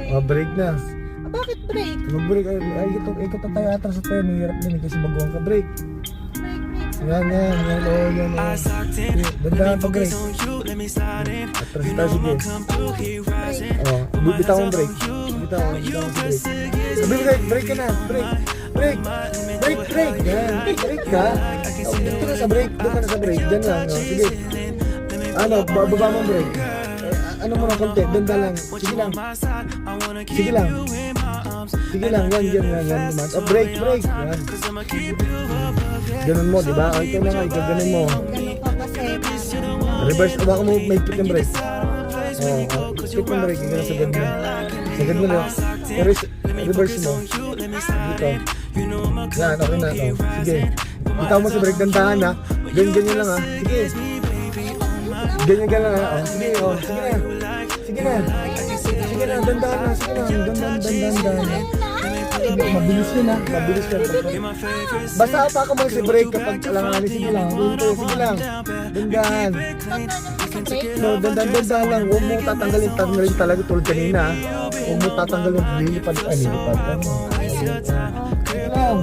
Oh, break na. Bakit break? Mag-break. Ay, ito tayo atras sa tayo. Mahirap din kasi baguhan ka. Break. Yan. Dandahan pa break. Atras tayo, sige. Oh, bitaw ang break. Bitaw ang break. Break ka na. Break. Yan. Break ka. Dito ka sa break. Doon ka na sa break. Diyan lang. Sige. Ano, baba mo break. Ano mo na konti, danda lang. Sige lang. Yan. Break. Yan. Ganun mo, di ba? Ito na nga, ganun mo. Ganun ka kasi. Reverse, baka mo may pick ng break. Pick ng break, ganun sa ganun. Sa ganun lang. Reverse mo. Dito. Yan, okay na. Sige. Bitaw mo sa break, dandahan ha. Ganyan lang ha. Sige. Ganyan lang ha. Sige na. Dandahan na. Dandahan. Mabilis yun ha. Basta pa ka mo si break kapag alanganin. Sige lang. Dandahan. No, dandahan lang. Huwag mo tatanggalin talaga tulad kanina. Huwag mo tatanggalin. Lilipad. Sige lang.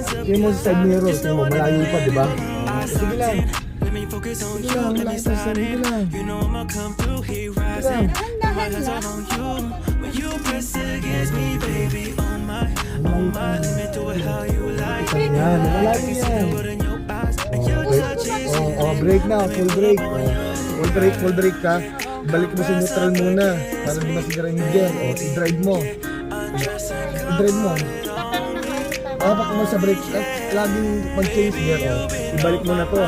Sige mo sa side mirror. Sige mo, malayo pa, diba? Sige lang. Yan, malalim yan. Break na, full break ka. Balik mo sa neutral muna para di masigara yung gear. I-drive mo. Baka mo sa break, laging mag-change gear. Ibalik mo na to.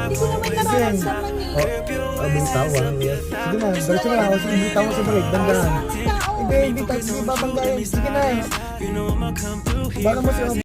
Hindi ko naman nararamdaman eh. Bitaw. Sige na, diretso na. Sige, bitaw mo sa break, dandahan. Hindi babanggayan. Sige na. Baka mo siya